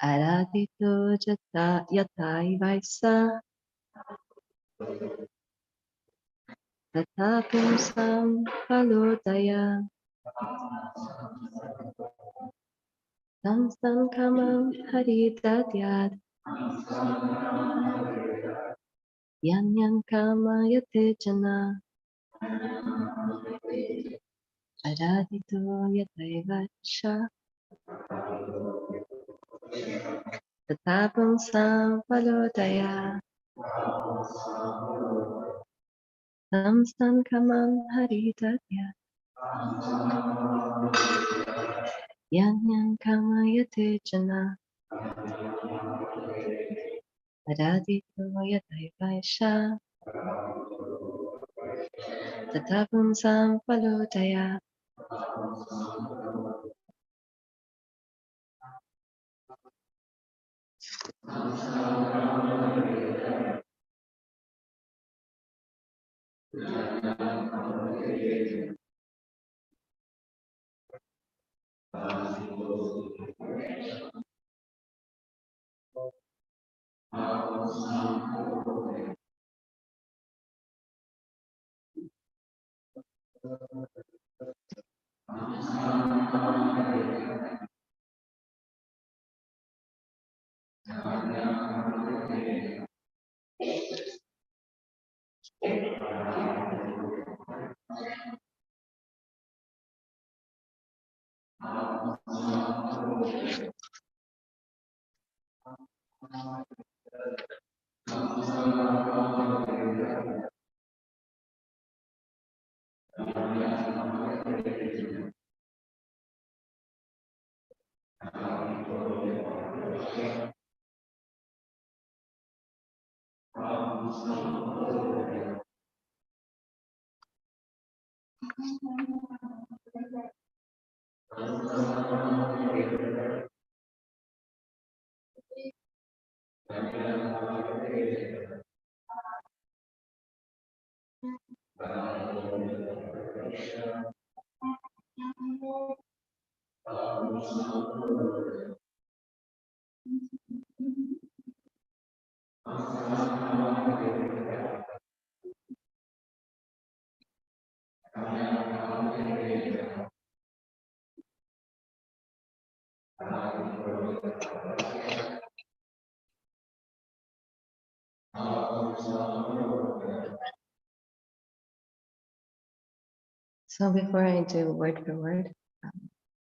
Aradito jata yatai vaisa tata pumsam palodaya tamstam kamam haritatyad yanyan kama yate jana aradito yatai vaisa tata pumsam palodaya tamstam kamam haritatyad yanyan kama yate jana aradito yatai vaisa tata pumsam palodaya So before I do word for word,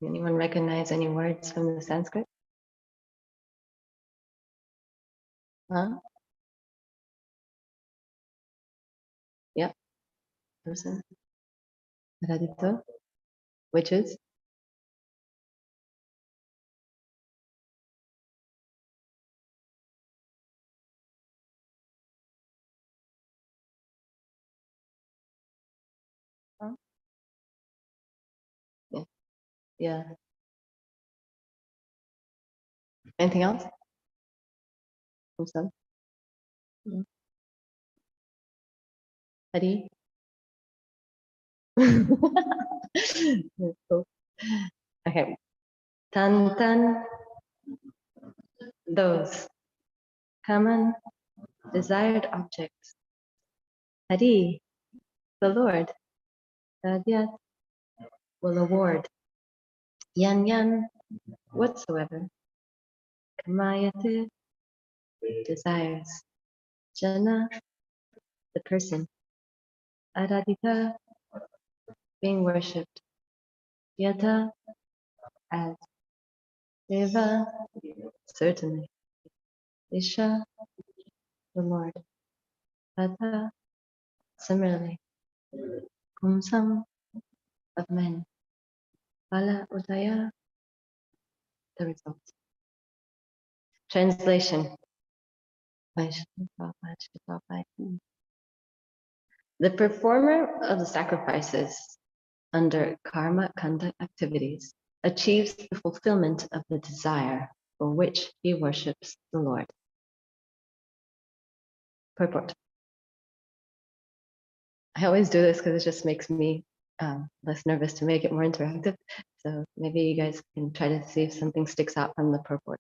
anyone recognize any words from the Sanskrit? Huh? Yep. Person. Radhito. Which is? Huh? Yeah. Yeah. Anything else? From some? Mm. Hari? Cool. Okay. Tan tan. Those. Common desired objects. Hari. The Lord. Radyat will award. Yan yan. Whatsoever. Kamayate. Desires. Jana. The person. Aradita. Being worshipped. Yata. As. Deva. Certainly. Isha. The Lord. Tata. Similarly. Kumsam. Of men. Pala Udaya. The result. Translation. The performer of the sacrifices under karma kanda activities achieves the fulfillment of the desire for which he worships the Lord. Purport. I always do this because it just makes me less nervous to make it more interactive. So maybe you guys can try to see if something sticks out from the purport.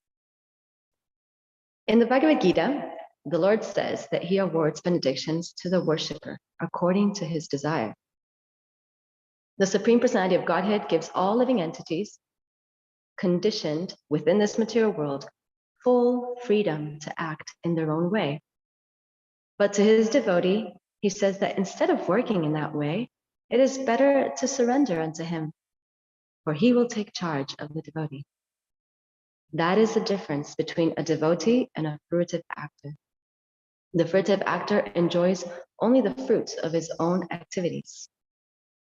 In the Bhagavad Gita, the Lord says that he awards benedictions to the worshipper according to his desire. The Supreme Personality of Godhead gives all living entities conditioned within this material world full freedom to act in their own way. But to his devotee, he says that instead of working in that way, it is better to surrender unto him, for he will take charge of the devotee. That is the difference between a devotee and a fruitive actor. The fruitive actor enjoys only the fruits of his own activities.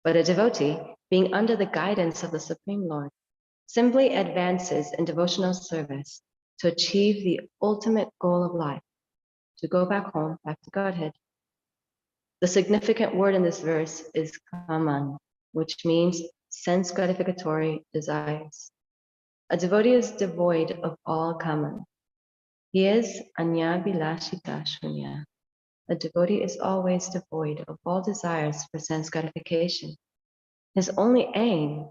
But a devotee, being under the guidance of the Supreme Lord, simply advances in devotional service to achieve the ultimate goal of life, to go back home, back to Godhead. The significant word in this verse is kaman, which means sense gratificatory desires. A devotee is devoid of all kaman. He is anyabhilashita shunya. A devotee is always devoid of all desires for sense gratification. His only aim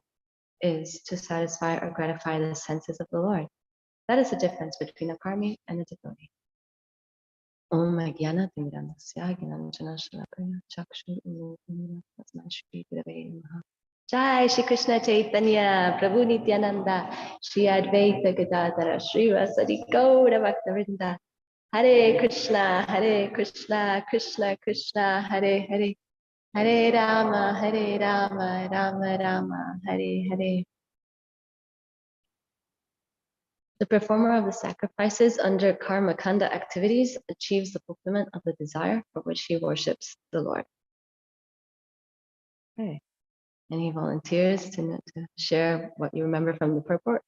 is to satisfy or gratify the senses of the Lord. That is the difference between a karmi and a devotee. Om Jnana Timirandasya Jnananjana Shalakaya Chakshu Unnamita Tasmai Shri Gurave Namaha. Jai Shri Krishna Chaitanya Prabhu Nityananda Shri Advaita Gadadhara Shri Rasadi Gaura Bhaktavinda. Hare Krishna Krishna Krishna Hare Hare Hare Rama Rama Rama Hare Hare. The performer of the sacrifices under karma kanda activities achieves the fulfillment of the desire for which he worships the Lord. Okay. Any volunteers to share what you remember from the purport?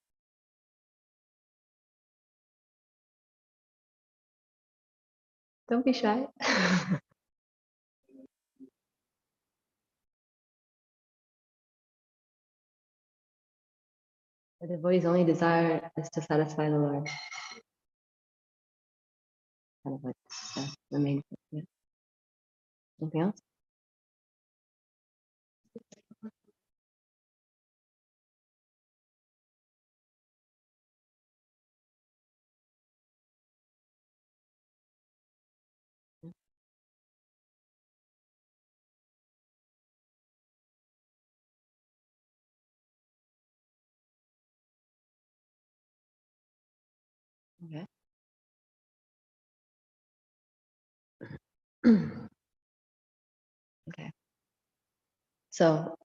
Don't be shy. The devotee's only desire is to satisfy the Lord. Kind of like the main thing. Yeah. Anything else? Okay. Okay. So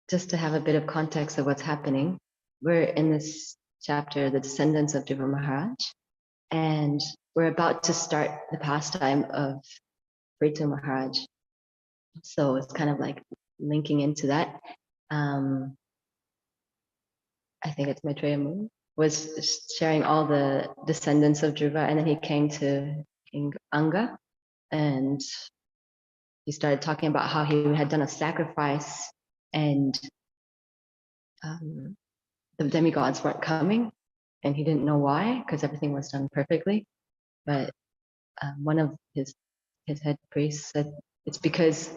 just to have a bit of context of what's happening, we're in this chapter, the descendants of Dhruva Maharaj, and we're about to start the pastime of Prithu Maharaj. So it's kind of like linking into that. I think it's Madhuryamrita was sharing all the descendants of Dhruva, and then he came to King Anga, and he started talking about how he had done a sacrifice, and the demigods weren't coming, and he didn't know why, because everything was done perfectly. But one of his head priests said it's because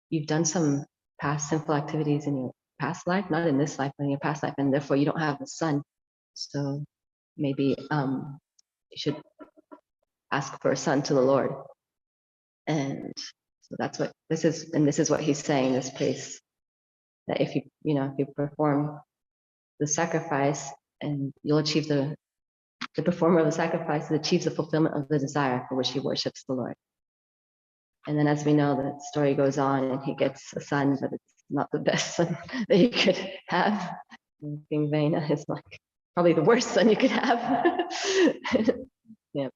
you've done some past sinful activities in your past life, not in this life, but in your past life, and therefore you don't have the son. So maybe you should ask for a son to the Lord. And so that's what this is, and this is what he's saying in this place, that if you perform the sacrifice, and you'll achieve the performer of the sacrifice achieves the fulfillment of the desire for which he worships the Lord. And then, as we know, the story goes on, and he gets a son, but it's not the best son that you could have. King Vena is like probably the worst son you could have. Yeah.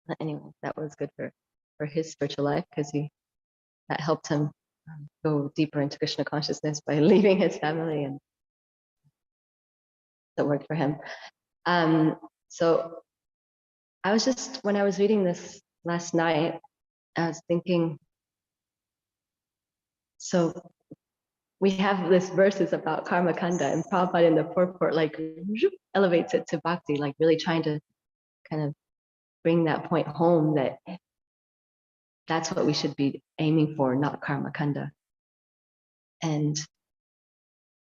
But anyway, that was good for his spiritual life, because that helped him go deeper into Krishna consciousness by leaving his family, and that worked for him. So I was just, when I was reading this last night, I was thinking, so we have this verses about karma kanda, and Prabhupada in the purport like elevates it to bhakti, like really trying to kind of bring that point home, that that's what we should be aiming for, not karma kanda. and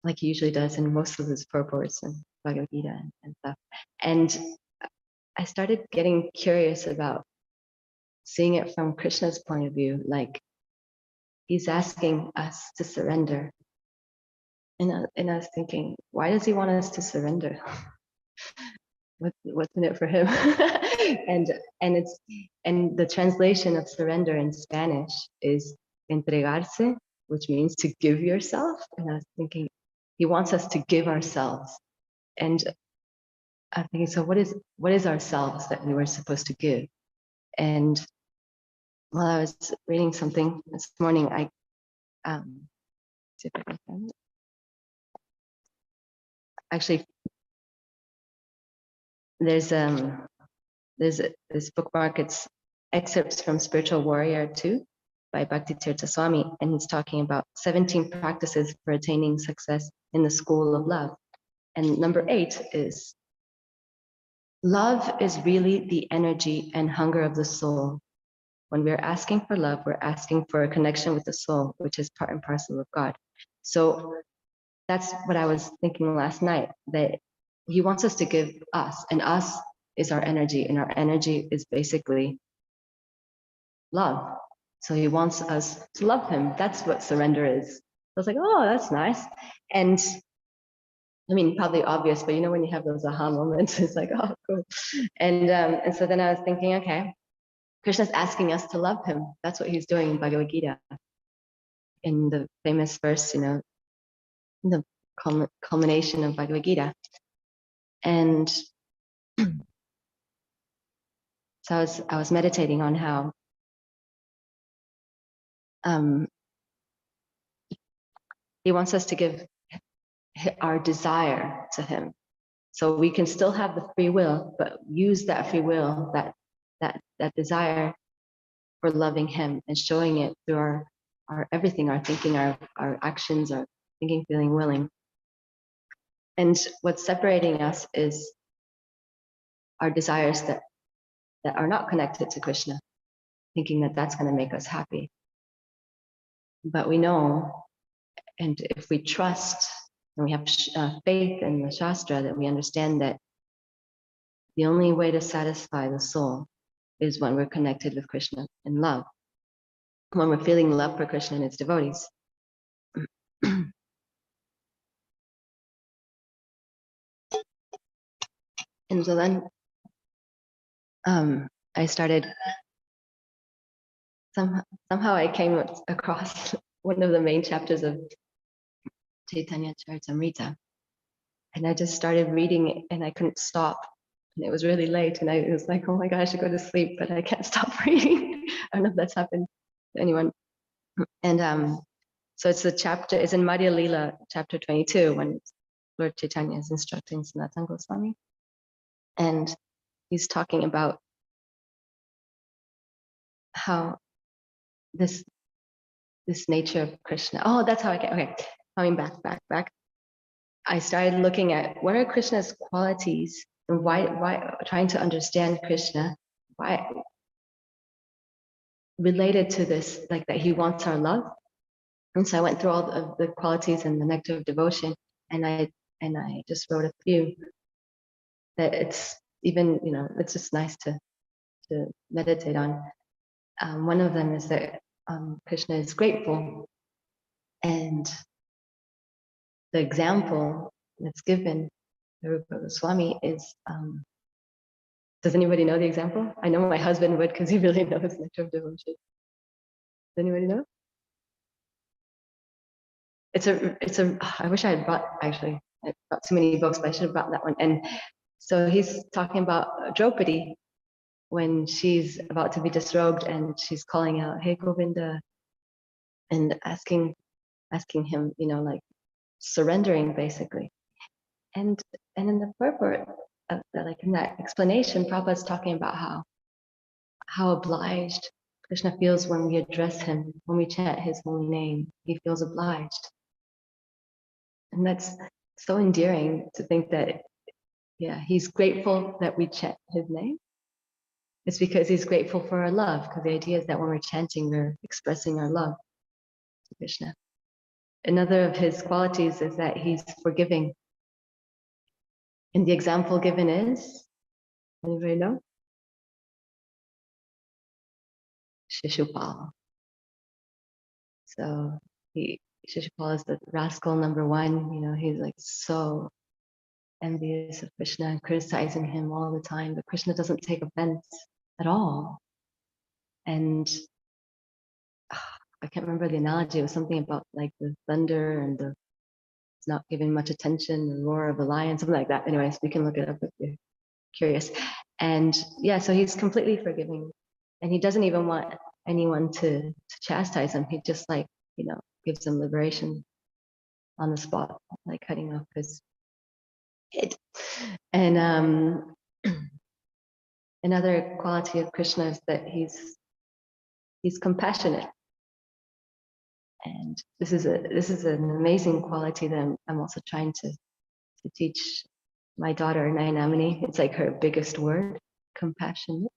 like he usually does in most of his purports and Bhagavad Gita and stuff. And I started getting curious about seeing it from Krishna's point of view, like he's asking us to surrender. And I was thinking, why does he want us to surrender? What's in it for him? and the translation of surrender in Spanish is entregarse, which means to give yourself. And I was thinking, he wants us to give ourselves. And I'm thinking, so what is ourselves that we were supposed to give? And while I was reading something this morning, I see if I can find it. Actually, there's this bookmark. It's excerpts from Spiritual Warrior 2 by Bhakti Tirtha Swami, and he's talking about 17 practices for attaining success in the school of love. And number 8 is, love is really the energy and hunger of the soul. When we're asking for love, we're asking for a connection with the soul, which is part and parcel of God. So that's what I was thinking last night, that he wants us to give us, and us is our energy, and our energy is basically love. So he wants us to love him. That's what surrender is. I was like, oh, that's nice. And I mean, probably obvious, but you know, when you have those aha moments, it's like, oh, cool. And so then I was thinking, okay, Krishna's asking us to love him. That's what he's doing in Bhagavad Gita. In the famous verse, you know, the culmination of Bhagavad Gita. And so I was meditating on how he wants us to give our desire to him. So we can still have the free will, but use that free will, that desire for loving him and showing it through our everything, our thinking, our actions, our thinking, feeling, willing. And what's separating us is our desires that are not connected to Krishna, thinking that that's going to make us happy. But we know, and if we trust and we have faith in the Shastra, that we understand that the only way to satisfy the soul is when we're connected with Krishna in love, when we're feeling love for Krishna and its devotees. And so then I started, somehow I came across one of the main chapters of Chaitanya Charitamrita. And I just started reading it and I couldn't stop. And it was really late and I was like, oh my God, I should go to sleep, but I can't stop reading. I don't know if that's happened to anyone. And so it's the chapter, it's in Madhya Lila, chapter 22, when Lord Chaitanya is instructing Sanatana Goswami. And he's talking about how this nature of Krishna. Oh, that's how I get, okay, coming back. I started looking at what are Krishna's qualities and why trying to understand Krishna, why related to this, like that he wants our love. And so I went through all of the qualities in the nectar of devotion, and I just wrote a few that it's even, you know, it's just nice to meditate on. One of them is that Krishna is grateful, and the example that's given Rupa Goswami is, does anybody know the example? I know my husband would because he really knows nectar of devotion. Does anybody know? It's a, I wish I had brought, actually, I brought too many books, but I should have brought that one. And so he's talking about Draupadi when she's about to be disrobed and she's calling out, hey, Govinda, and asking him, you know, like surrendering basically. And in the purport of that, like in that explanation, Prabhupada's talking about how obliged Krishna feels when we address him, when we chant his holy name. He feels obliged. And that's so endearing to think that, yeah, he's grateful that we chant his name. It's because he's grateful for our love, because the idea is that when we're chanting, we're expressing our love to Krishna. another of his qualities is that he's forgiving. And the example given is, anybody know? Shishupal. So Shishupal is the rascal number one. You know, he's like so envious of Krishna and criticizing him all the time, but Krishna doesn't take offense at all. And I can't remember the analogy. It was something about like the thunder and the not giving much attention, the roar of a lion, something like that. Anyways, we can look it up if you're curious. And yeah, so he's completely forgiving, and he doesn't even want anyone to chastise him. He just like, you know, gives them liberation on the spot, like cutting off his head. And another quality of Krishna is that he's compassionate. And this is an amazing quality that I'm also trying to teach my daughter Nainamini. It's like her biggest word, compassionate,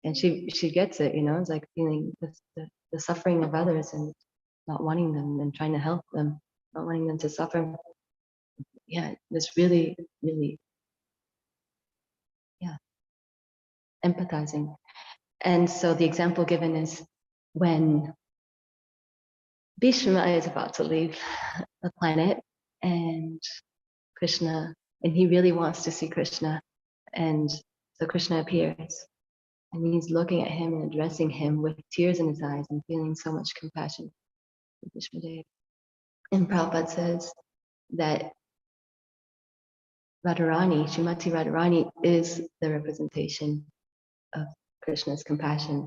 and she gets it. You know, it's like feeling the suffering of others and not wanting them and trying to help them, not wanting them to suffer. Yeah, it's really, really, yeah, empathizing. And so the example given is when Bhishma is about to leave the planet, and Krishna, and he really wants to see Krishna, and so Krishna appears, and he's looking at him and addressing him with tears in his eyes and feeling so much compassion for Bhishma Dev. And Prabhupada says that Radharani, Srimati Radharani, is the representation of Krishna's compassion.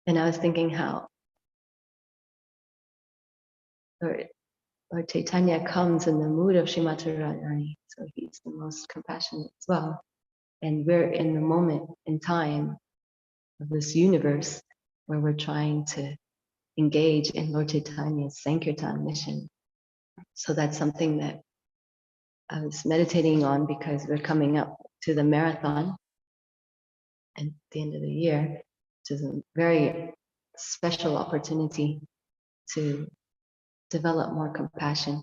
And I was thinking how Lord Chaitanya comes in the mood of Srimati Radharani, so he's the most compassionate as well. And we're in the moment in time of this universe where we're trying to engage in Lord Chaitanya's Sankirtan mission. So that's something that I was meditating on because we're coming up to the marathon at the end of the year, which is a very special opportunity to develop more compassion.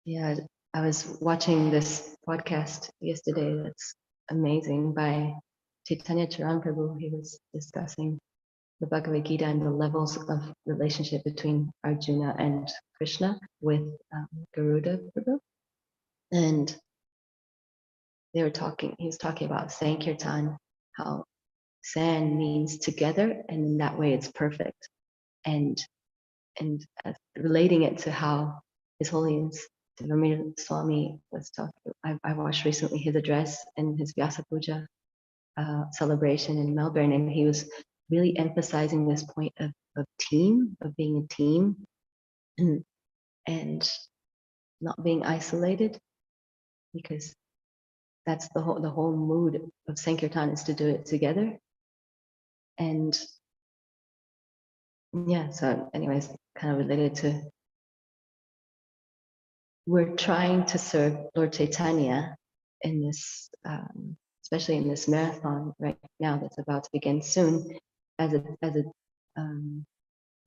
Yeah, I was watching this podcast yesterday that's amazing by Chaitanya Charan Prabhu. He was discussing the Bhagavad Gita and the levels of relationship between Arjuna and Krishna with Garuda Prabhu. And he was talking about Sankirtan, how San means together, and in that way it's perfect. And relating it to how His Holiness Devi Swami was talking. I watched recently his address and his Vyasa Puja celebration in Melbourne, and he was really emphasizing this point of team, of being a team, and not being isolated, because that's the whole mood of Sankirtan, is to do it together. And yeah, so anyways, kind of related to, we're trying to serve Lord Chaitanya in this, especially in this marathon right now that's about to begin soon, by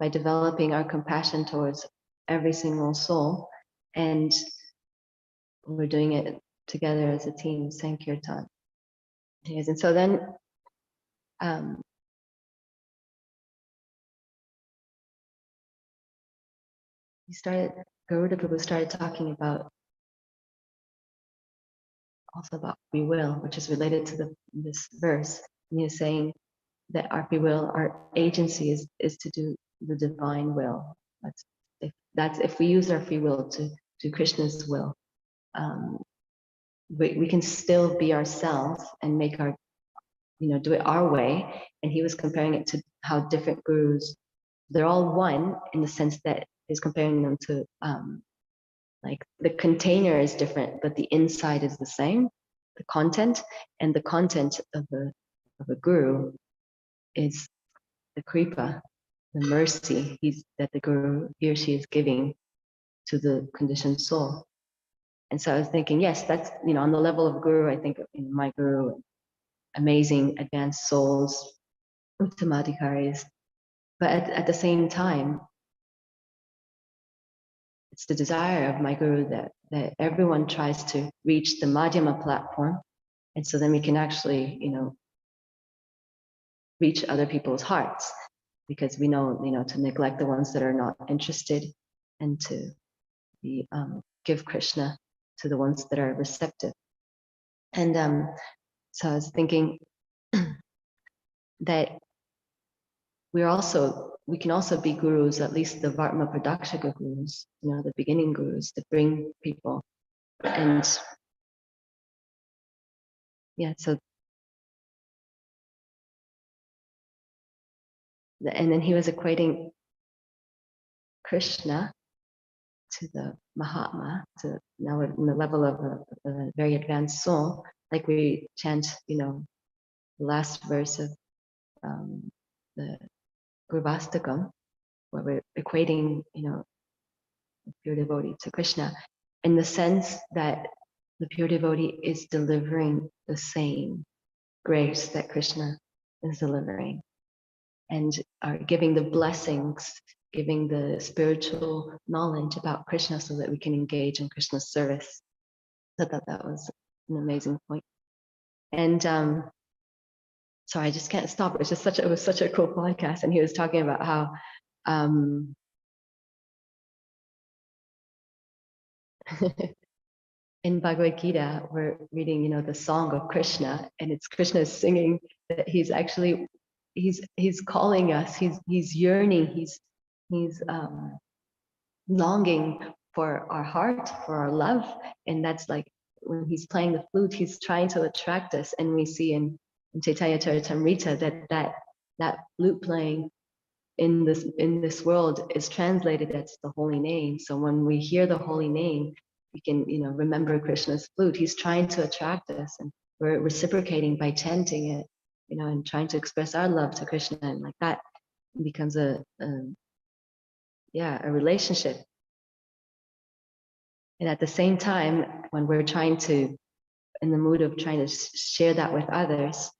developing our compassion towards every single soul, and we're doing it together as a team, Sankirtan. Yes, and so then Garuda Prabhu started talking about free will, which is related to this verse. And he was saying that our free will, our agency is to do the divine will. If we use our free will to do Krishna's will, we can still be ourselves and make our, do it our way. And he was comparing it to how different gurus, they're all one in the sense that he's comparing them to, like the container is different, but the inside is the same, the content. And the content of a guru is the kripa, the mercy that the guru, he or she, is giving to the conditioned soul. And so I was thinking, yes, that's, on the level of guru, I think my guru, amazing advanced souls, Uttamadhikaris. But at the same time, it's the desire of my guru that everyone tries to reach the Madhyama platform. And so then we can actually, reach other people's hearts, because we know, to neglect the ones that are not interested, and to give Krishna to the ones that are receptive. And so I was thinking that we can also be gurus, at least the Vartma Pradakshika gurus, the beginning gurus, to bring people. And yeah, so and then he was equating Krishna to the Mahatma, to now we're in the level of a very advanced soul, like we chant, the last verse of the Gurvastakam, where we're equating, the pure devotee to Krishna, in the sense that the pure devotee is delivering the same grace that Krishna is delivering, and are giving the blessings, giving the spiritual knowledge about Krishna so that we can engage in Krishna's service. I thought that was an amazing point. And so I just can't stop. It was such a cool podcast. And he was talking about how in Bhagavad Gita, we're reading, the song of Krishna, and it's Krishna singing that he's actually, he's calling us, he's yearning, he's longing for our heart, for our love. And that's like when he's playing the flute, he's trying to attract us. And we see in Chaitanya Charitamrita that flute playing in this world is translated as the holy name. So when we hear the holy name, we can remember Krishna's flute. He's trying to attract us, and we're reciprocating by chanting it, and trying to express our love to Krishna, and like that becomes a relationship. And at the same time, when we're in the mood of trying to share that with others,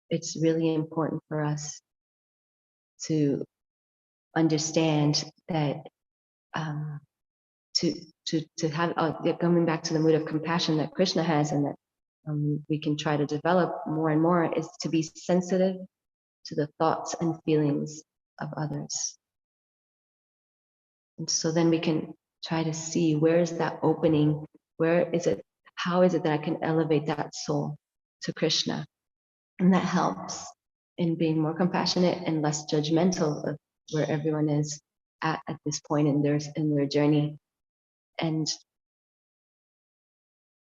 it's really important for us to understand that to have coming back to the mood of compassion that Krishna has, and that we can try to develop more and more, is to be sensitive to the thoughts and feelings of others. And so then we can try to see, where is that opening? Where is it? How is it that I can elevate that soul to Krishna? And that helps in being more compassionate and less judgmental of where everyone is at this point in their journey. And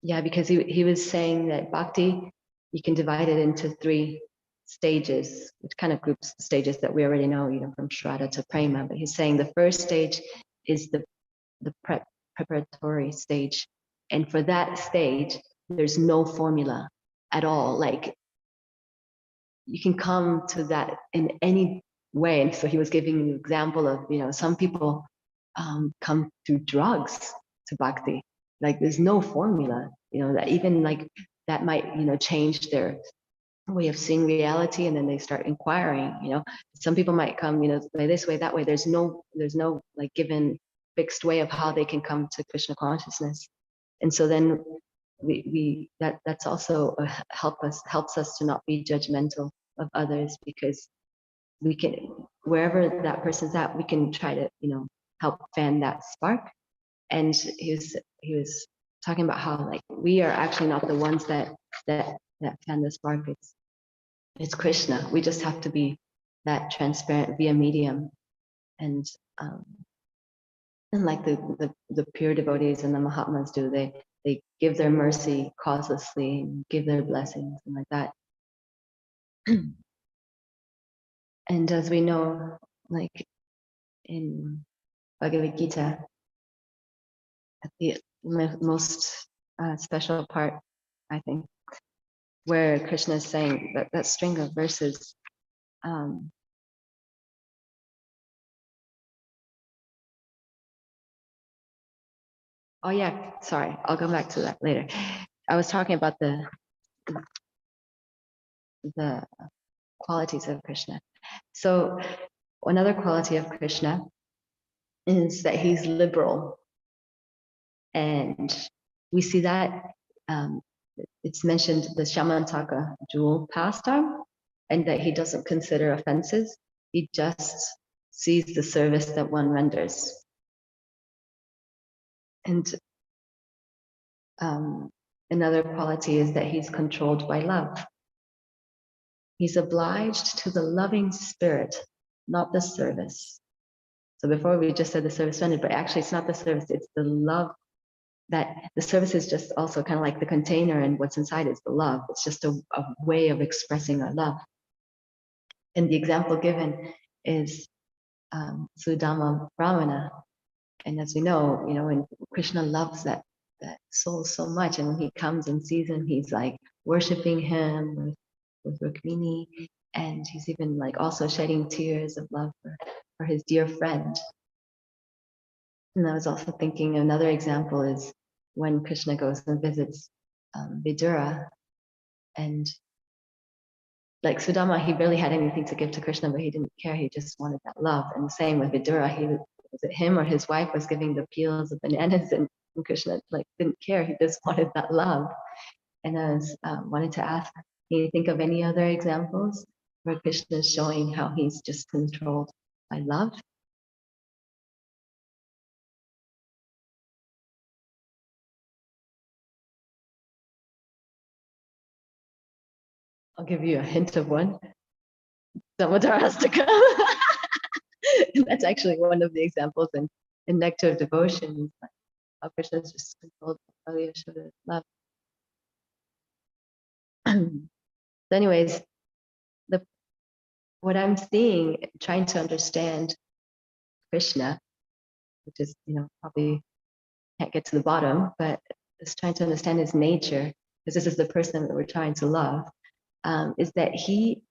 yeah, because he was saying that bhakti, you can divide it into 3 stages, which kind of groups the stages that we already know, from Shraddha to Prema. But he's saying the first stage is the preparatory stage. And for that stage, there's no formula at all. Like, you can come to that in any way. And so he was giving an example of, some people come through drugs to bhakti. Like, there's no formula, that even like that might, change their way of seeing reality, and then they start inquiring. Some people might come, way this way, that way. There's no like given fixed way of how they can come to Krishna consciousness. And so then that's also helps us to not be judgmental of others, because we can, wherever that person's at, we can try to help fan that spark. And he was talking about how, like, we are actually not the ones that fan the spark. It's Krishna. We just have to be that transparent, be a medium. And like the pure devotees and the Mahatmas do, they give their mercy causelessly and give their blessings and like that. And as we know, like in Bhagavad Gita, at the most special part, I think, where Krishna is saying that string of verses, oh yeah, sorry, I'll go back to that later. I was talking about the qualities of Krishna. So another quality of Krishna is that he's liberal. And we see that it's mentioned the Shamantaka jewel pastime, and that he doesn't consider offenses. He just sees the service that one renders. And another quality is that he's controlled by love. He's obliged to the loving spirit, not the service. So before we just said the service rendered, but actually it's not the service, it's the love. That the service is just also kind of like the container, and what's inside is the love. It's just a way of expressing our love. And the example given is Sudama Brahmana. And as we know, when Krishna loves that soul so much, and when he comes and sees him, he's like worshiping him with Rukmini, and he's even like also shedding tears of love for his dear friend. And I was also thinking another example is when Krishna goes and visits Vidura, and like Sudama, he barely had anything to give to Krishna, but he didn't care. He just wanted that love. And the same with Vidura, was it him or his wife was giving the peels of bananas, and Krishna like didn't care. He just wanted that love. And I was wanted to ask, can you think of any other examples where Krishna is showing how he's just controlled by love? I'll give you a hint of one. Damodar has to come. That's actually one of the examples in Nectar of Devotion. How Krishna is just controlled by Yashoda's love. So anyways, what I'm seeing, trying to understand Krishna, which is, probably can't get to the bottom, but just trying to understand his nature, because this is the person that we're trying to love, is that he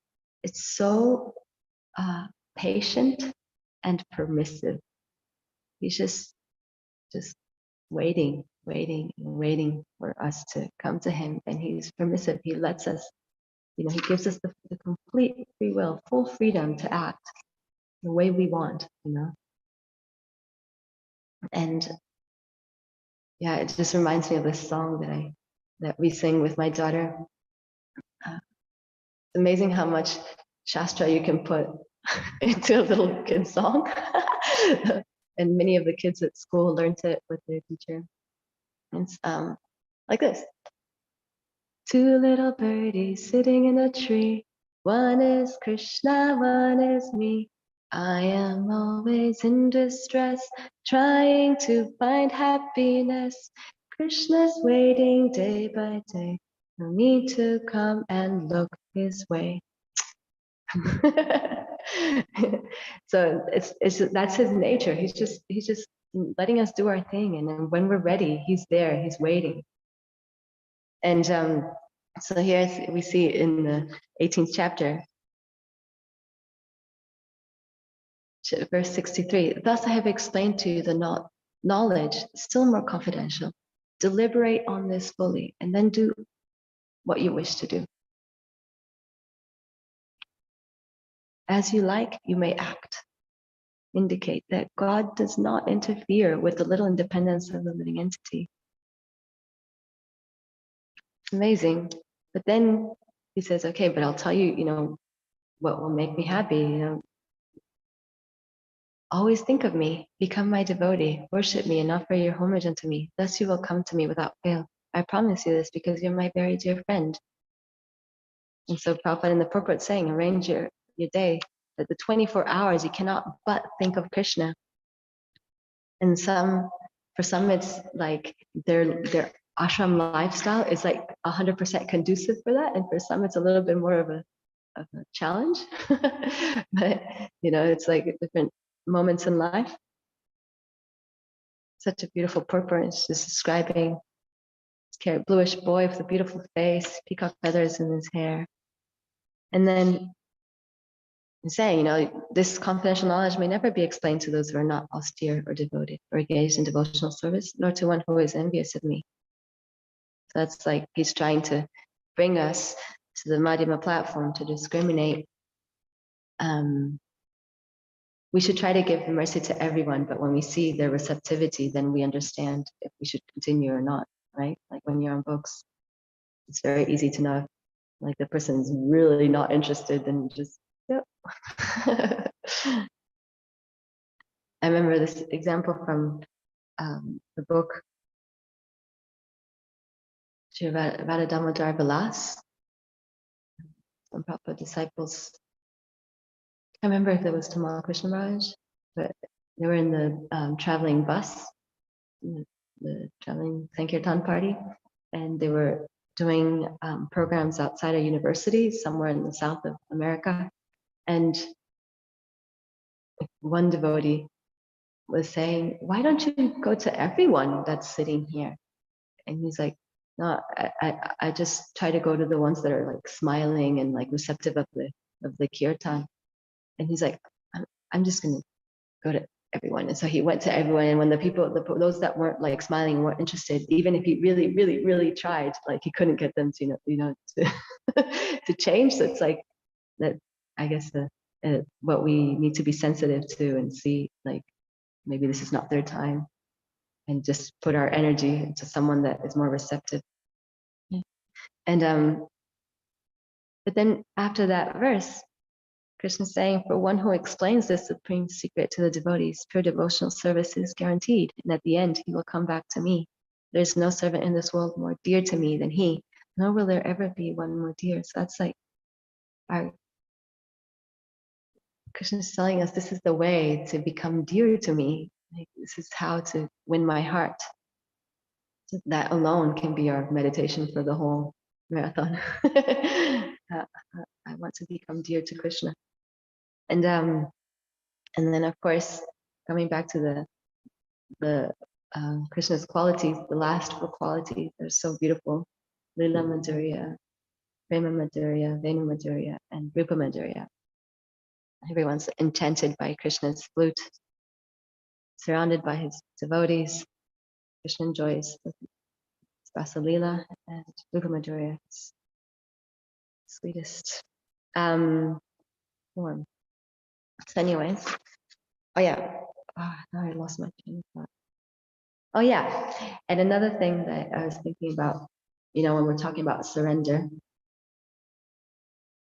is so patient and permissive. He's just waiting for us to come to him, and he's permissive. He lets us, he gives us the complete free will, full freedom to act the way we want, And yeah, it just reminds me of this song that we sing with my daughter. It's amazing how much Shastra you can put into a little kid song. And many of the kids at school learned it with their teacher. It's like this. Two little birdies sitting in a tree. One is Krishna, one is me. I am always in distress, trying to find happiness. Krishna's waiting day by day. No need to come and look his way. So that's his nature. He's just letting us do our thing, and then when we're ready, he's there. He's waiting. And so here we see in the 18th chapter, verse 63. Thus I have explained to you the knowledge, still more confidential. Deliberate on this fully, and then do what you wish to do. As you like, you may act. Indicate that God does not interfere with the little independence of the living entity. Amazing. But then he says, okay, but I'll tell you, what will make me happy, Always think of me, become my devotee, worship me and offer your homage unto me. Thus you will come to me without fail. I promise you this because you're my very dear friend. And so Prabhupada in the purport saying, arrange your day, that the 24 hours you cannot but think of Krishna. And for some it's like their ashram lifestyle is like 100% conducive for that. And for some it's a little bit more of a challenge. But it's like different moments in life. Such a beautiful purport. It's just describing this bluish boy with a beautiful face, peacock feathers in his hair. And then saying, this confidential knowledge may never be explained to those who are not austere or devoted or engaged in devotional service, nor to one who is envious of me. So that's like he's trying to bring us to the Madhyama platform to discriminate we should try to give mercy to everyone, but when we see their receptivity, then we understand if we should continue or not, right? Like when you're on books, it's very easy to know if, like, the person's really not interested, then just, yep. I remember this example from the book Radha Damodar Vilas, some Prabhupada disciples. I remember if it was Tamal Krishna Maharaj, but they were in the traveling bus, the traveling Sankirtan party, and they were doing programs outside a university somewhere in the south of America. And one devotee was saying, "Why don't you go to everyone that's sitting here?" And he's like, "No, I just try to go to the ones that are like smiling and like receptive of the kirtan." And he's like, I'm just gonna go to everyone. And so he went to everyone. And when the people, those that weren't like smiling, weren't interested, even if he really, really, really tried, like he couldn't get them to, to, to change. So it's like that, I guess what we need to be sensitive to and see, like, maybe this is not their time, and just put our energy into someone that is more receptive. Yeah. And, but then after that verse, Krishna is saying, for one who explains this supreme secret to the devotees, pure devotional service is guaranteed. And at the end, he will come back to me. There is no servant in this world more dear to me than he, nor will there ever be one more dear. So that's like, Krishna is telling us this is the way to become dear to me. Like, this is how to win my heart. So that alone can be our meditation for the whole marathon. I want to become dear to Krishna. And then, of course, coming back to the Krishna's qualities, the last four qualities, they're so beautiful. Lila Madhurya, Prema Madhurya, Venu Madhurya, and Rupa Madhurya. Everyone's enchanted by Krishna's flute, surrounded by his devotees. Krishna enjoys Rasa Lila and Rupa Madhurya, sweetest form. So anyways, oh yeah, now I lost my train of thought. Oh yeah, and another thing that I was thinking about, when we're talking about surrender,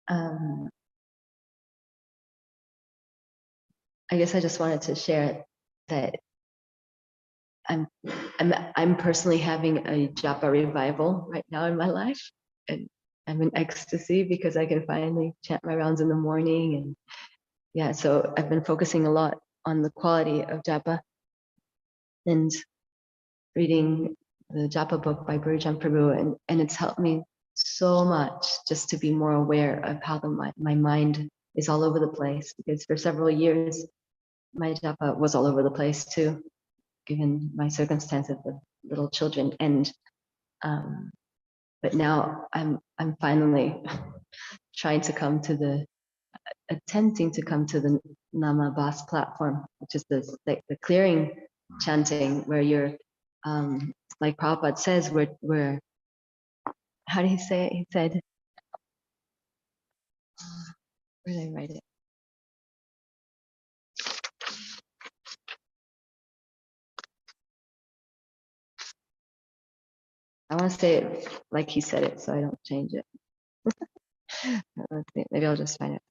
I guess I just wanted to share that I'm personally having a japa revival right now in my life, and I'm in ecstasy because I can finally chant my rounds in the morning. And yeah, so I've been focusing a lot on the quality of japa and reading the japa book by Gurujan Prabhu, and it's helped me so much just to be more aware of how my mind is all over the place, because for several years my japa was all over the place too, given my circumstances with little children. And but now I'm finally trying to attempting to come to the Nama Bas platform, which is the clearing chanting, where you're like Prabhupada says, we're how did he say it? He said, where did I write it? I want to say it like he said it, so I don't change it. Maybe I'll just find it.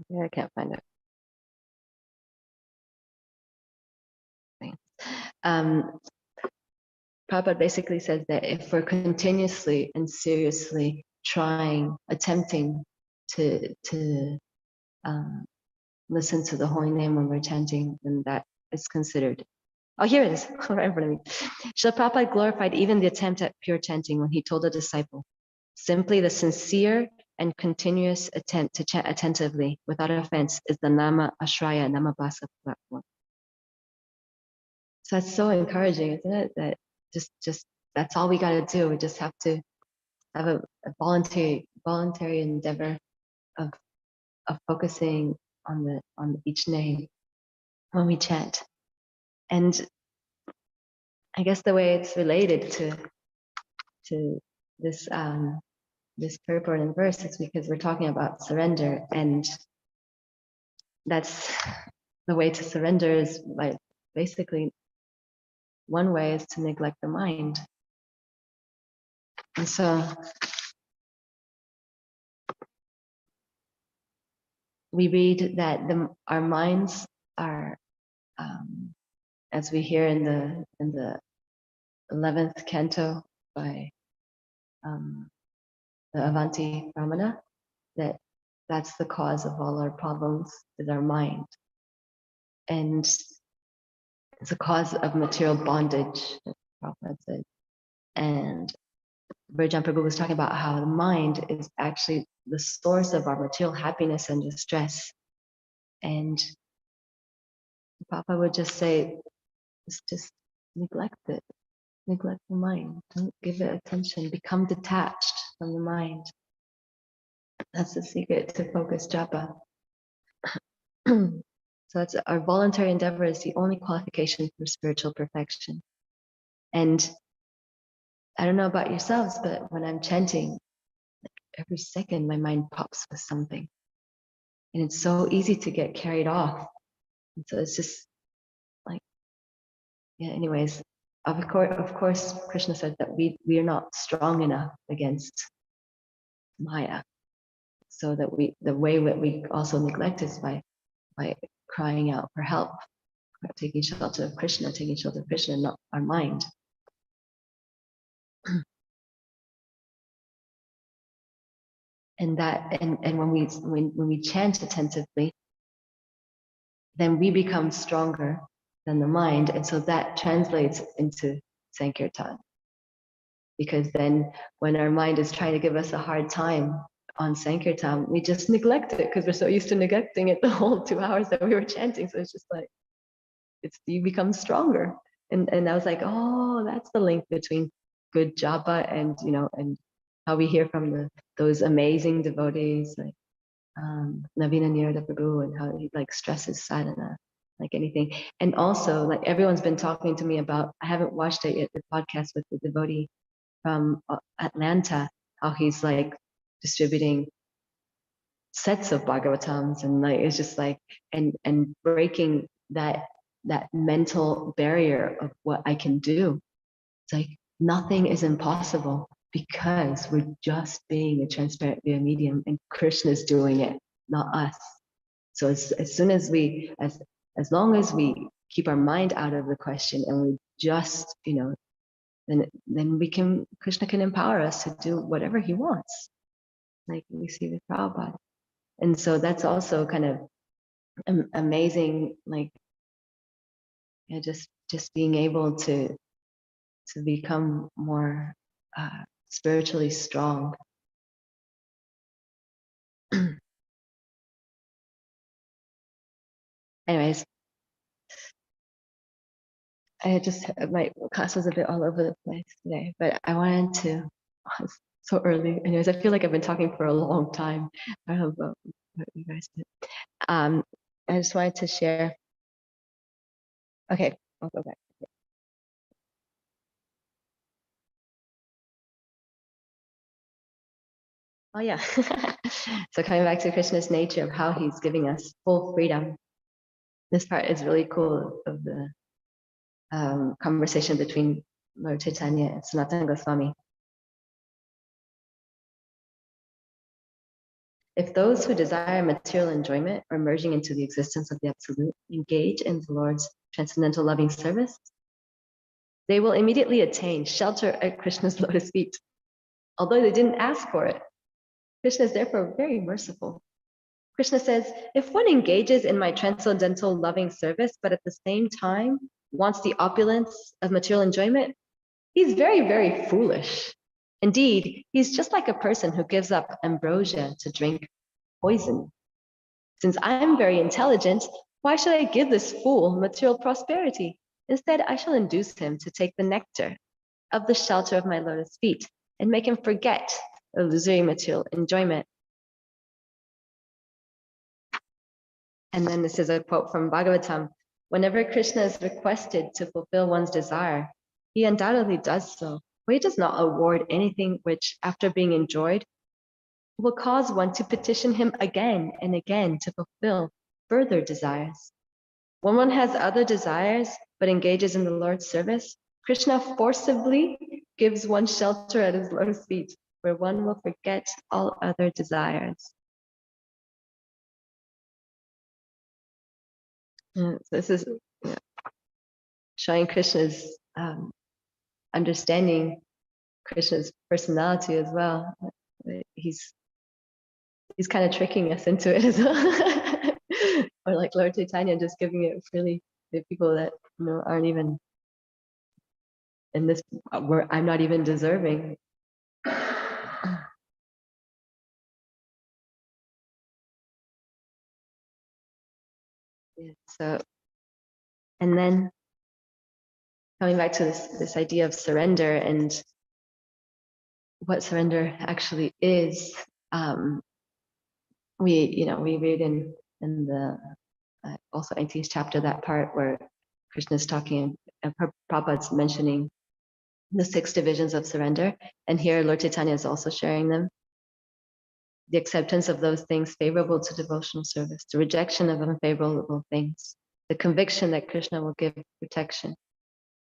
Yeah, I can't find it. Prabhupada basically says that if we're continuously and seriously attempting to listen to the holy name when we're chanting, then that is considered. Oh, here it is, right in front of me. Srila Prabhupada glorified even the attempt at pure chanting when he told a disciple, simply the sincere and continuous attempt to chant attentively without offense is the Nama Ashraya Nama Basa platform. So that's so encouraging, isn't it? That just that's all we got to do. We just have to have a voluntary endeavor of focusing on each name when we chant. And I guess the way it's related to this this purport and verse is because we're talking about surrender, and that's the way to surrender is by basically one way is to neglect the mind. And so we read that our minds are, as we hear in the 11th canto by the Avanti Brahmana, that's the cause of all our problems is our mind, and it's a cause of material bondage, as Prabhupada said. And Virjan Prabhu was talking about how the mind is actually the source of our material happiness and distress. And Papa would just say, just neglect it. Neglect the mind. Don't give it attention. Become detached from the mind. That's the secret to focused japa. So that's our voluntary endeavor is the only qualification for spiritual perfection. And I don't know about yourselves, but when I'm chanting, every second my mind pops with something. And it's so easy to get carried off. And so it's just like, yeah, anyways, of course, Krishna said that we are not strong enough against Maya. So that the way that we also neglect is by crying out for help, taking shelter of Krishna, not our mind. And when we chant attentively, then we become stronger than the mind, and so that translates into Sankirtan. Because then, when our mind is trying to give us a hard time on Sankirtan, we just neglect it because we're so used to neglecting it the whole 2 hours that we were chanting. So it's just like you become stronger. And I was like, oh, that's the link between good japa and and how we hear from those amazing devotees like Navina Nirada Prabhu, and how he like stresses sadhana like anything. And also like everyone's been talking to me about, I haven't watched it yet, the podcast with the devotee from Atlanta, how he's like distributing sets of Bhagavatams, and like it's just like and breaking that mental barrier of what I can do. It's like nothing is impossible because we're just being a transparent via medium, and Krishna's doing it, not us. So as soon as as long as we keep our mind out of the question and we just then Krishna can empower us to do whatever he wants, like we see with Prabhupada. And so that's also kind of amazing, like just being able to become more spiritually strong. Anyways, my class was a bit all over the place today, but I wanted to, it's so early. Anyways, I feel like I've been talking for a long time. I don't know about what you guys did. I just wanted to share. Okay, I'll go back. Oh yeah. So coming back to Krishna's nature of how he's giving us full freedom. This part is really cool of the conversation between Lord Chaitanya and Sanatana Goswami. If those who desire material enjoyment or merging into the existence of the Absolute engage in the Lord's transcendental loving service, they will immediately attain shelter at Krishna's lotus feet, although they didn't ask for it. Krishna is therefore very merciful. Krishna says, if one engages in my transcendental loving service, but at the same time wants the opulence of material enjoyment, he's very, very foolish. Indeed, he's just like a person who gives up ambrosia to drink poison. Since I'm very intelligent, why should I give this fool material prosperity? Instead, I shall induce him to take the nectar of the shelter of my lotus feet and make him forget illusory material enjoyment. And then this is a quote from Bhagavatam. Whenever Krishna is requested to fulfill one's desire, he undoubtedly does so. But he does not award anything which, after being enjoyed, will cause one to petition him again and again to fulfill further desires. When one has other desires but engages in the Lord's service, Krishna forcibly gives one shelter at his lotus feet, where one will forget all other desires. So this is showing Krishna's understanding, Krishna's personality as well. He's kind of tricking us into it as well. Or like Lord Chaitanya just giving it freely to people that aren't even in this, where I'm not even deserving. Yeah, so, and then coming back to this idea of surrender and what surrender actually is, we read in the also 18th chapter, that part where Krishna is talking, Prabhupada's mentioning the 6 divisions of surrender, and here Lord Chaitanya is also sharing them. The acceptance of those things favorable to devotional service, the rejection of unfavorable things, the conviction that Krishna will give protection,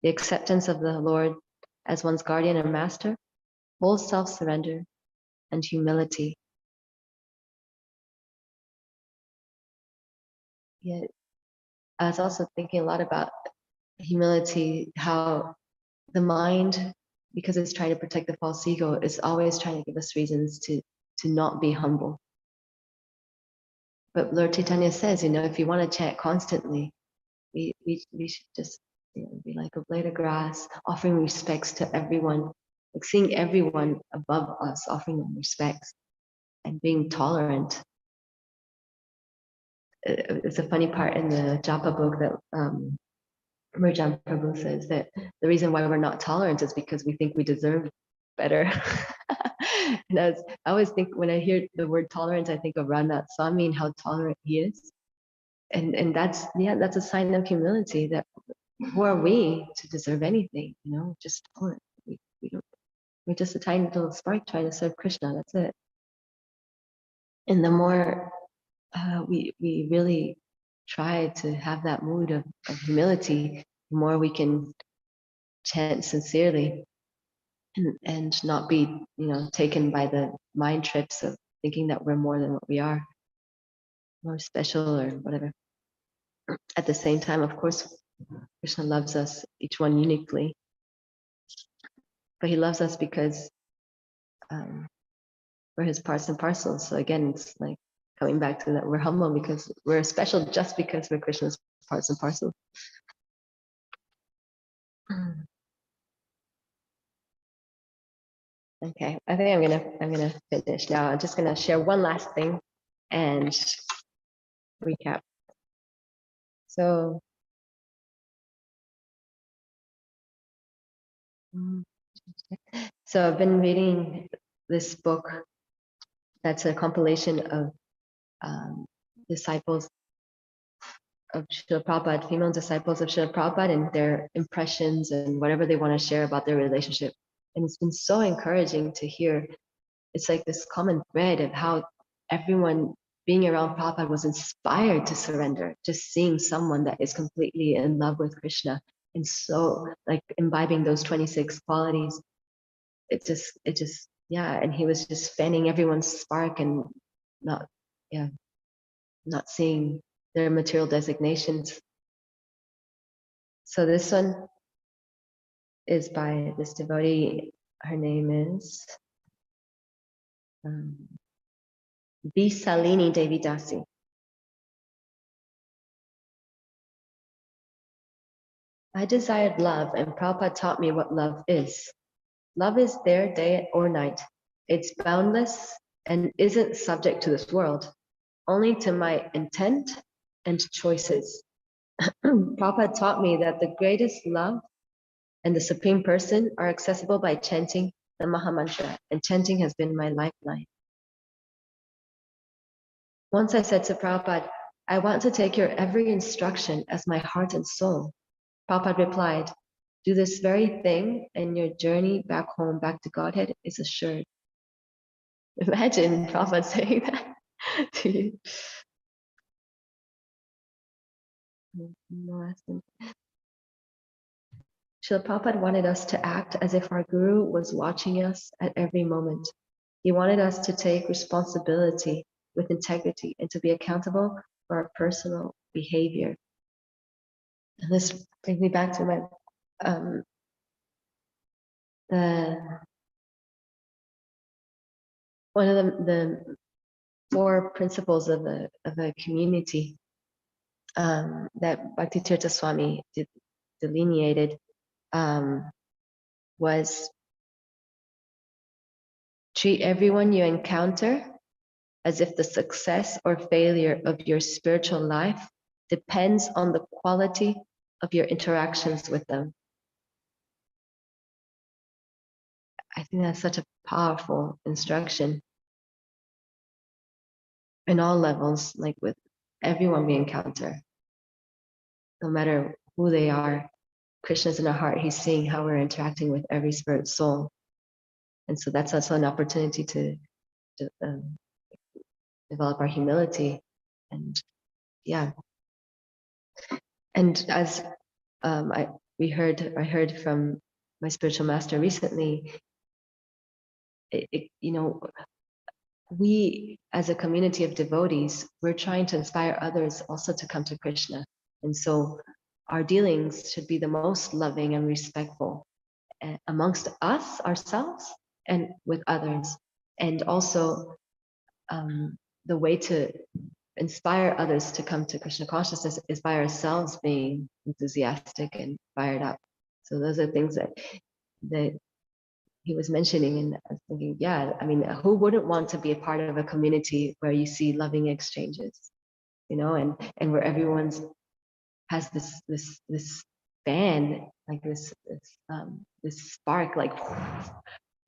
the acceptance of the Lord as one's guardian and master, whole self-surrender, and humility. Yeah, I was also thinking a lot about humility, how the mind, because it's trying to protect the false ego, is always trying to give us reasons to not be humble. But Lord Chaitanya says, if you want to chant constantly, we should just be like a blade of grass, offering respects to everyone, like seeing everyone above us, offering them respects and being tolerant. It's a funny part in the Japa book that Mirjan Prabhu says that the reason why we're not tolerant is because we think we deserve better. And I always think, when I hear the word tolerance, I think of Ranat Swami and how tolerant he is. And that's a sign of humility, that who are we to deserve anything, just tolerant. We're just a tiny little spark trying to serve Krishna, that's it. And the more we really try to have that mood of humility, the more we can chant sincerely and not be taken by the mind trips of thinking that we're more than what we are, more special or whatever. At the same time, of course, Krishna loves us, each one uniquely, but he loves us because we're his parts and parcels. So again, it's like coming back to that, we're humble because we're special just because we're Krishna's parts and parcels. Okay, I think I'm gonna finish now. I'm just gonna share one last thing and recap. So I've been reading this book that's a compilation of disciples of Srila Prabhupada, female disciples of Srila Prabhupada, and their impressions and whatever they want to share about their relationship. And it's been so encouraging to hear. It's like this common thread of how everyone being around Prabhupada was inspired to surrender, just seeing someone that is completely in love with Krishna and so like imbibing those 26 qualities. It just and he was just fanning everyone's spark and not seeing their material designations. So this one is by this devotee. Her name is Visalini Devi Dasi. I desired love, and Prabhupada taught me what love is. Love is there day or night. It's boundless and isn't subject to this world, only to my intent and choices. Prabhupada taught me that the greatest love and the Supreme Person are accessible by chanting the Mahamantra, and chanting has been my lifeline. Once I said to Prabhupada, I want to take your every instruction as my heart and soul. Prabhupada replied, do this very thing and your journey back home, back to Godhead is assured. Imagine Prabhupada saying that to you. Srila Prabhupada wanted us to act as if our Guru was watching us at every moment. He wanted us to take responsibility with integrity and to be accountable for our personal behavior. And this brings me back to my one of the 4 principles of a community that Bhakti Tirtha Swami delineated was treat everyone you encounter as if the success or failure of your spiritual life depends on the quality of your interactions with them. I think that's such a powerful instruction in all levels, like with everyone we encounter, no matter who they are. Krishna's in our heart. He's seeing how we're interacting with every spirit soul. And so that's also an opportunity to develop our humility. And yeah. And as I heard from my spiritual master recently, we as a community of devotees, we're trying to inspire others also to come to Krishna. And so our dealings should be the most loving and respectful amongst us, ourselves, and with others. And also the way to inspire others to come to Krishna consciousness is by ourselves being enthusiastic and fired up. So those are things that he was mentioning, and I was thinking, yeah, I mean, who wouldn't want to be a part of a community where you see loving exchanges, and where everyone's has this fan, like this spark, like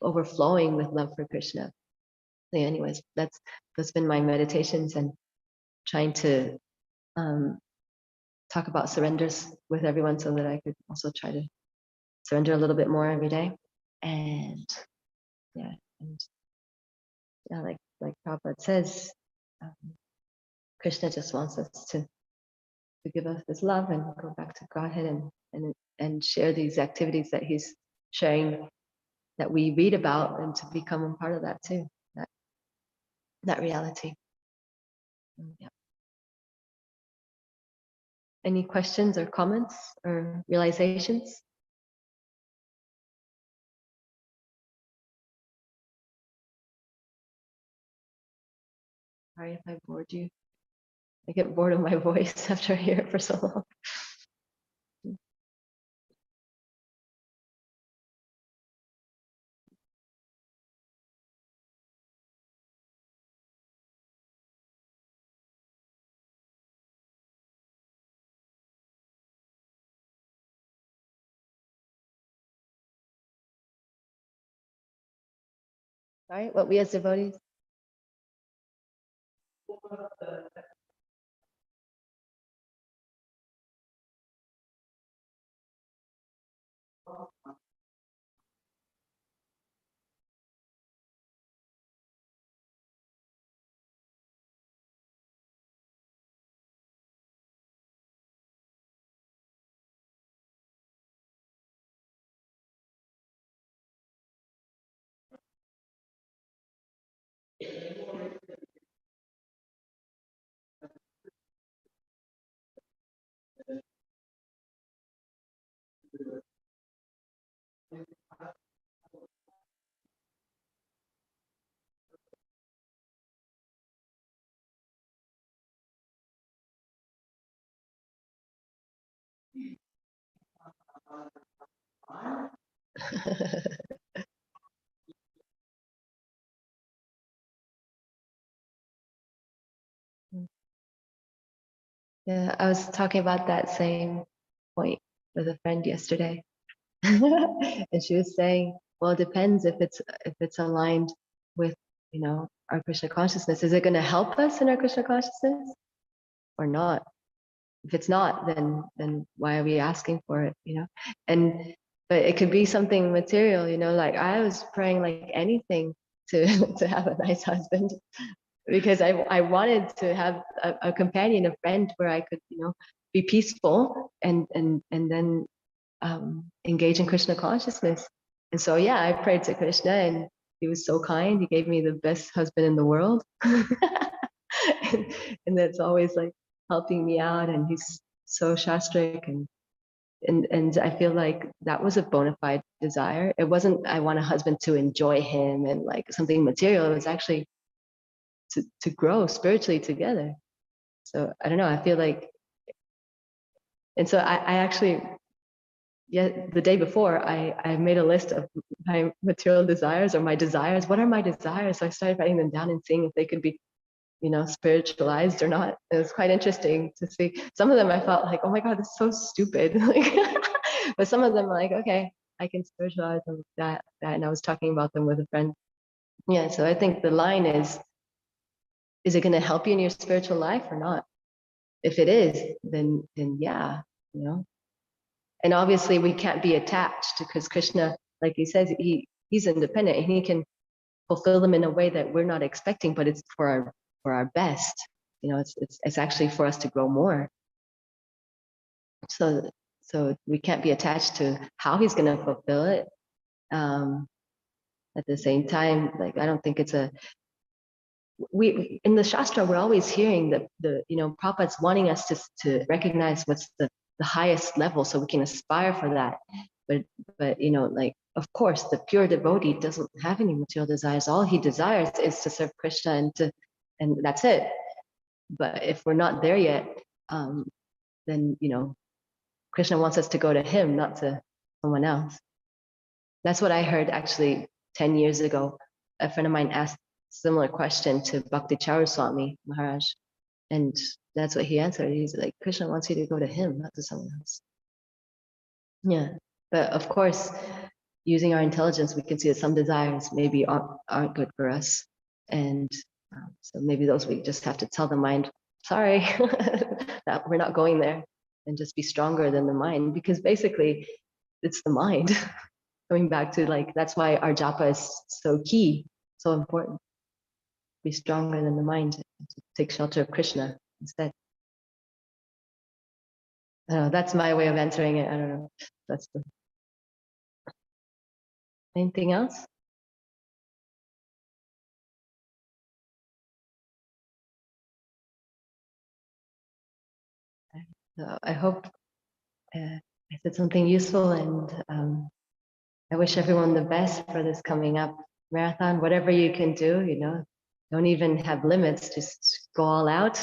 overflowing with love for Krishna. So anyways, that's been my meditations and trying to talk about surrenders with everyone so that I could also try to surrender a little bit more every day. And yeah, like Prabhupada says, Krishna just wants us to give us this love and go back to Godhead and share these activities that he's sharing, that we read about, and to become a part of that too, that reality. Yeah. Any questions or comments or realizations? Sorry if I bored you. I get bored of my voice after I hear it for so long. All right, what we as devotees. Yeah, I was talking about that same point with a friend yesterday. And she was saying, well, it depends if it's aligned with, our Krishna consciousness. Is it going to help us in our Krishna consciousness? or not? If it's not, then why are we asking for it, you know? And but it could be something material, you know, like I was praying like anything to to have a nice husband, because I wanted to have a companion, a friend where I could, you know, be peaceful and then engage in Krishna consciousness. And so yeah, I prayed to Krishna, and he was so kind. He gave me the best husband in the world. And that's always like helping me out, and he's so shastric, and I feel like that was a bona fide desire. It wasn't I want a husband to enjoy him and like something material. It was actually to grow spiritually together. So I don't know, I feel like, and so I actually, yeah, the day before I made a list of my material desires, or my desires. What are my desires? So I started writing them down and seeing if they could be, you know, spiritualized or not. It was quite interesting to see. Some of them I felt like, oh my God, this is so stupid. Like, but some of them are like, okay, I can spiritualize them, that. And I was talking about them with a friend. Yeah, so I think the line is it going to help you in your spiritual life or not? If it is, then yeah, you know. And obviously we can't be attached, because Krishna, like he says, he's independent and he can fulfill them in a way that we're not expecting, but it's for our best. You know, it's actually for us to grow more. So we can't be attached to how he's going to fulfill it. At the same time, like I don't think it's a, we in the Shastra we're always hearing that the, you know, Prabhupada's wanting us to recognize what's the highest level so we can aspire for that. But you know, like of course the pure devotee doesn't have any material desires. All he desires is to serve Krishna and that's it. But if we're not there yet, then you know, Krishna wants us to go to him, not to someone else. That's what I heard actually 10 years ago. A friend of mine asked a similar question to Bhakti Charu Swami Maharaj. And that's what he answered. He's like, Krishna wants you to go to him, not to someone else. Yeah. But of course, using our intelligence, we can see that some desires maybe aren't good for us. And so maybe those we just have to tell the mind, sorry, that we're not going there, and just be stronger than the mind, because basically it's the mind. Going back to like, that's why our japa is so key, so important. Be stronger than the mind, to take shelter of Krishna instead. I don't know, that's my way of answering it. I don't know. That's the anything else? So I hope I said something useful, and I wish everyone the best for this coming up marathon. Whatever you can do, you know, don't even have limits. Just go all out,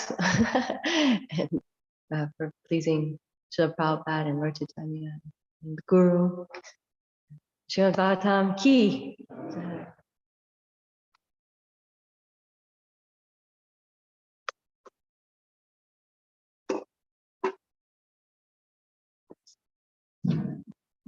and for pleasing Srila Prabhupada and Lord Chaitanya and the Guru. Srimad Bhagavatam ki.